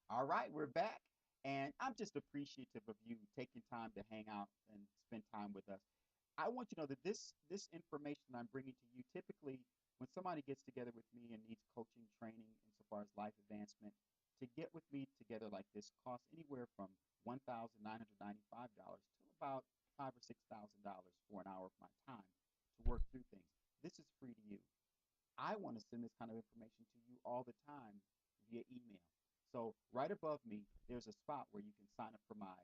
All right, we're back. And I'm just appreciative of you taking time to hang out and spend time with us. I want you to know that this information I'm bringing to you typically when somebody gets together with me and needs coaching training insofar as life advancement, to get with me together like this costs anywhere from $1,995 to about $5,000 or $6,000 for an hour of my time to work through things. This is free to you. I want to send this kind of information to you all the time via email. So right above me, there's a spot where you can sign up for my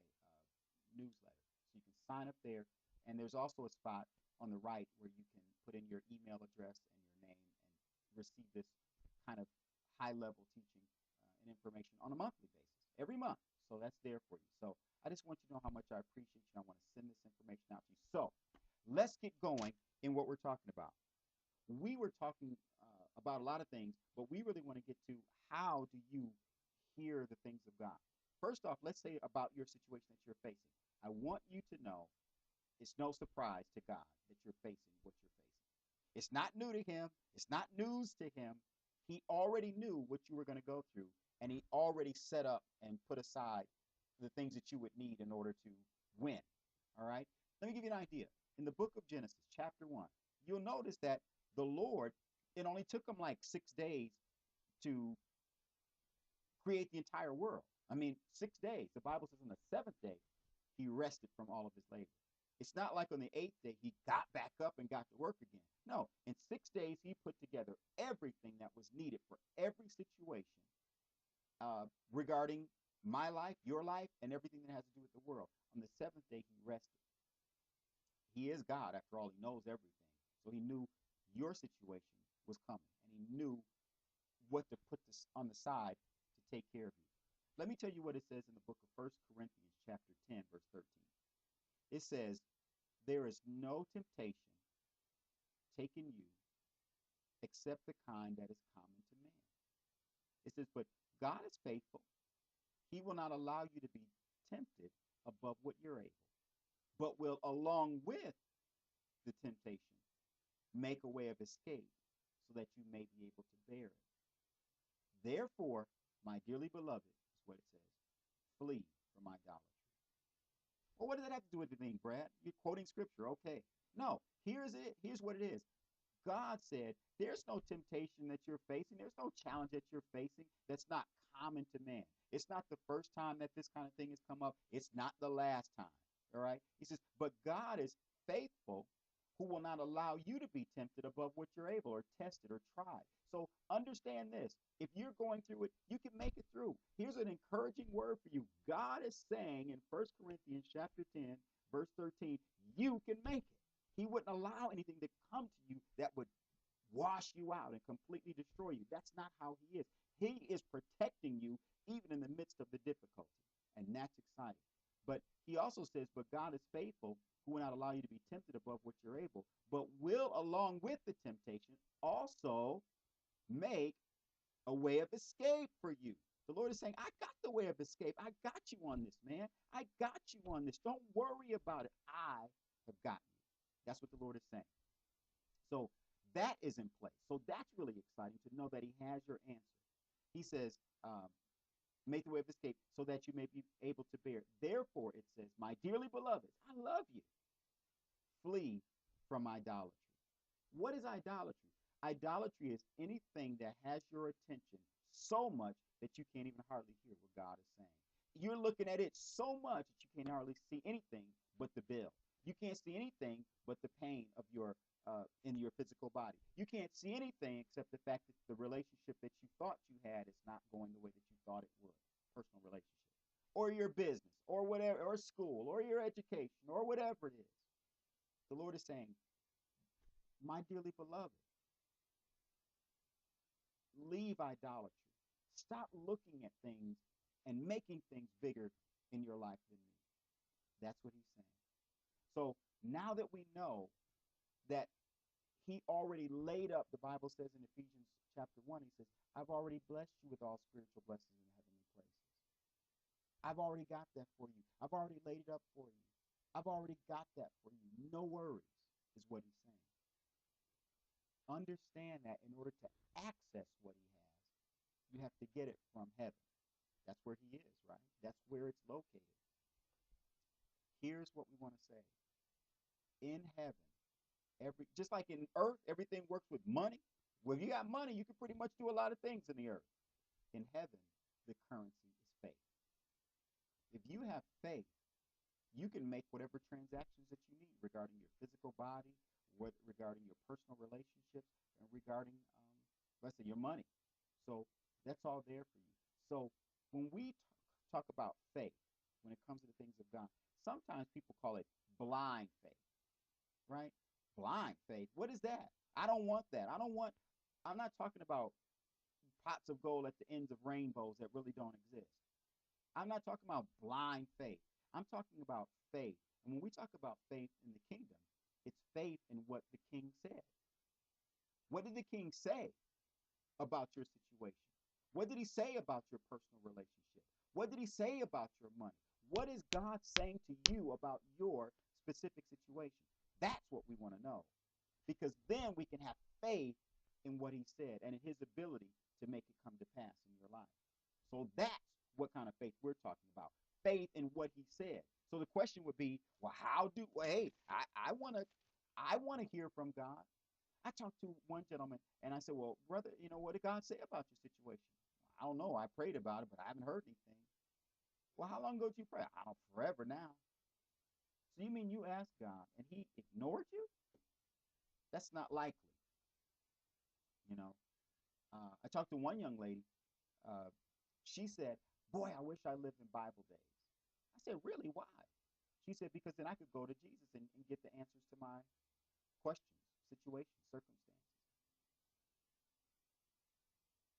newsletter. So you can sign up there, and there's also a spot on the right where you can put in your email address and your name and receive this kind of high-level teaching and information on a monthly basis, every month. So that's there for you. So I just want you to know how much I appreciate you. I want to send this information out to you. So let's get going in what we're talking about. We were talking about a lot of things, but we really want to get to how do you hear the things of God. First off, let's say about your situation that you're facing. I want you to know it's no surprise to God that you're facing what you're facing. It's not new to Him, it's not news to Him. He already knew what you were going to go through, and He already set up and put aside the things that you would need in order to win. All right? Let me give you an idea. In the book of Genesis, chapter 1, you'll notice that the Lord, it only took him like 6 days to create the entire world. I mean, 6 days. The Bible says on the seventh day, he rested from all of his labor. It's not like on the eighth day he got back up and got to work again. No, in 6 days he put together everything that was needed for every situation regarding my life, your life, and everything that has to do with the world. On the seventh day he rested. He is God, after all, he knows everything. So he knew your situation was coming, and he knew what to put this on the side to take care of you. Let me tell you what it says in the book of First Corinthians, chapter 10, verse 13. It says, there is no temptation taken you except the kind that is common to man. It says, but God is faithful. He will not allow you to be tempted above what you're able, but will, along with the temptation, make a way of escape so that you may be able to bear it. Therefore, my dearly beloved, is what it says, flee from idolatry. Well, what does that have to do with anything, Brad? You're quoting scripture. Okay. No, here's it. Here's what it is. God said, there's no temptation that you're facing. There's no challenge that you're facing that's not common to man. It's not the first time that this kind of thing has come up. It's not the last time. All right. He says, but God is faithful, who will not allow you to be tempted above what you're able or tested or tried. So understand this. If you're going through it, you can make it through. Here's an encouraging word for you. God is saying in First Corinthians chapter 10, verse 13, you can make it. He wouldn't allow anything to come to you that would wash you out and completely destroy you. That's not how he is. He is protecting you even in the midst of the difficulty. And that's exciting. But he also says, but God is faithful, who will not allow you to be tempted above what you're able, but will, along with the temptation, also make a way of escape for you. The Lord is saying, I got the way of escape. I got you on this, man. I got you on this. Don't worry about it. I have got you. That's what the Lord is saying. So that is in place. So that's really exciting to know that he has your answer. He says, make the way of escape so that you may be able to bear. Therefore, it says, my dearly beloved, I love you. Flee from idolatry. What is idolatry? Idolatry is anything that has your attention so much that you can't even hardly hear what God is saying. You're looking at it so much that you can't hardly see anything but the bill. You can't see anything but the pain of your in your physical body. You can't see anything except the fact that the relationship that you thought you had is not going the way that you thought it would. Personal relationship, or your business, or whatever, or school, or your education, or whatever it is. The Lord is saying, my dearly beloved, leave idolatry. Stop looking at things and making things bigger in your life than me. That's what he's saying. So now that we know that he already laid up, the Bible says in Ephesians chapter 1, he says, I've already blessed you with all spiritual blessings in the heavenly places. I've already got that for you. I've already laid it up for you. I've already got that for you. No worries, is what he's saying. Understand that in order to access what he has, you have to get it from heaven. That's where he is, right? That's where it's located. Here's what we want to say. In heaven, just like in earth, everything works with money. Well, if you got money, you can pretty much do a lot of things in the earth. In heaven, the currency is faith. If you have faith, you can make whatever transactions that you need regarding your physical body, regarding your personal relationships, and regarding, let's say, your money. So that's all there for you. So when we talk about faith, when it comes to the things of God, sometimes people call it blind faith, right? Blind faith. What is that? I don't want that. I'm not talking about pots of gold at the ends of rainbows that really don't exist. I'm not talking about blind faith. I'm talking about faith. And when we talk about faith in the kingdom, it's faith in what the king said. What did the king say about your situation? What did he say about your personal relationship? What did he say about your money? What is God saying to you about your specific situation? That's what we want to know. Because then we can have faith in what he said and in his ability to make it come to pass in your life. So that's what kind of faith we're talking about. Faith in what he said. So the question would be, well, hey, I want to hear from God. I talked to one gentleman and I said, well, brother, what did God say about your situation? I don't know. I prayed about it, but I haven't heard anything. Well, how long ago did you pray? I don't know, forever now. So you mean you asked God and he ignored you? That's not likely. You know, I talked to one young lady. Uh, she said, boy, I wish I lived in Bible days. I said, really? Why? She said, because then I could go to Jesus and get the answers to my questions, situations, circumstances.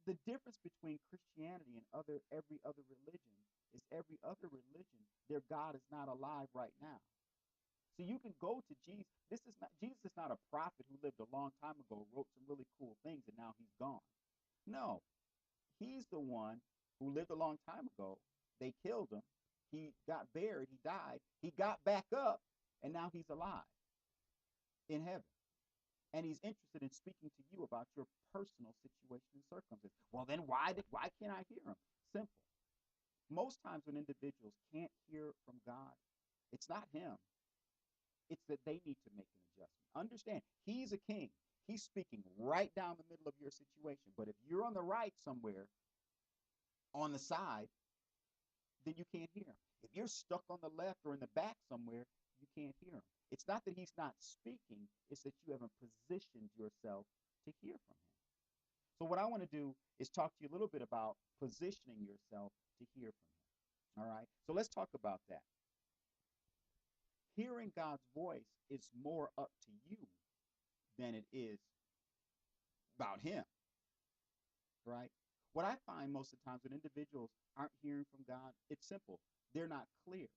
The difference between Christianity and every other religion is every other religion, their God is not alive right now. So you can go to Jesus. Jesus is not a prophet who lived a long time ago, wrote some really cool things, and now he's gone. No, he's the one who lived a long time ago. They killed him. He got buried. He died. He got back up, and now he's alive in heaven. And he's interested in speaking to you about your personal situation and circumstances. Well, then why can't I hear him? Simple. Most times when individuals can't hear from God, it's not him. It's that they need to make an adjustment. Understand, he's a king. He's speaking right down the middle of your situation. But if you're on the right somewhere, on the side, then you can't hear him. If you're stuck on the left or in the back somewhere, you can't hear him. It's not that he's not speaking, it's that you haven't positioned yourself to hear from him. So what I want to do is talk to you a little bit about positioning yourself to hear from him. All right? So let's talk about that. Hearing God's voice is more up to you than it is about him. Right? What I find most of the times when individuals aren't hearing from God, it's simple. They're not clear.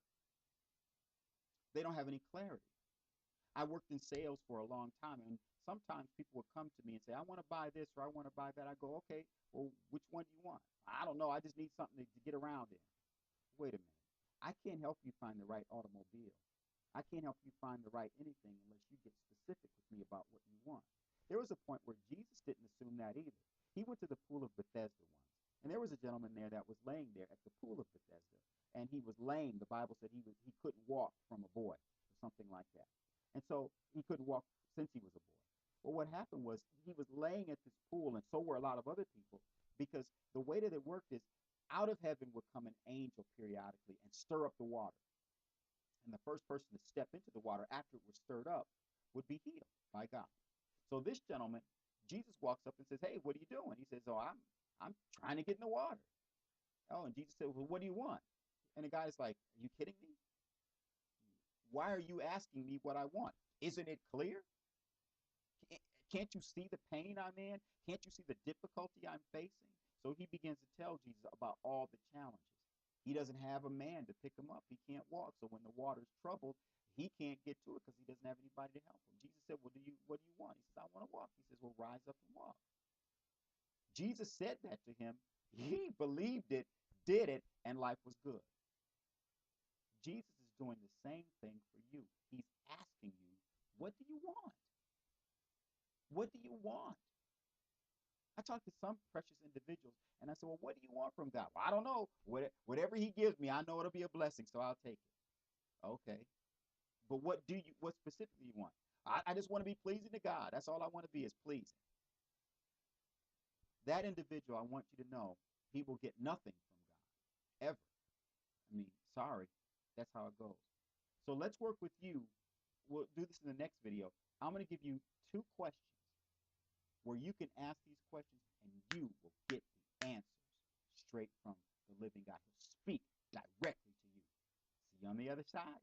They don't have any clarity. I worked in sales for a long time, and sometimes people would come to me and say, I want to buy this or I want to buy that. I go, okay, well, which one do you want? I don't know. I just need something to get around in. Wait a minute. I can't help you find the right automobile. I can't help you find the right anything unless you get specific with me about what you want. There was a point where Jesus didn't assume that either. He went to the pool of Bethesda once, and there was a gentleman there that was laying there at the pool of Bethesda, and he was lame. The Bible said he couldn't walk from a boy or something like that. And so he couldn't walk since he was a boy. Well, what happened was he was laying at this pool, and so were a lot of other people, because the way that it worked is out of heaven would come an angel periodically and stir up the water. And the first person to step into the water after it was stirred up would be healed by God. So this gentleman, Jesus walks up and says, hey, what are you doing? He says, oh, I'm trying to get in the water. Oh, and Jesus said, well, what do you want? And the guy's like, are you kidding me? Why are you asking me what I want? Isn't it clear? Can't you see the pain I'm in? Can't you see the difficulty I'm facing? So he begins to tell Jesus about all the challenges. He doesn't have a man to pick him up. He can't walk. So when the water's troubled, he can't get to it because he doesn't have anybody to help him. Jesus said, well, what do you want? He says, I want to walk. He says, well, rise up and walk. Jesus said that to him. He believed it, did it, and life was good. Jesus is doing the same thing for you. He's asking you, what do you want? What do you want? I talk to some precious individuals and I say, well, what do you want from God? Well, I don't know. Whatever he gives me, I know it'll be a blessing, so I'll take it. Okay. But what specifically you want? I just want to be pleasing to God. That's all I want to be, is pleasing. That individual, I want you to know, he will get nothing from God, ever. I mean, sorry, that's how it goes. So let's work with you. We'll do this in the next video. I'm going to give you 2 questions where you can ask these questions and you will get the answers straight from the living God. He'll speak directly to you. See you on the other side.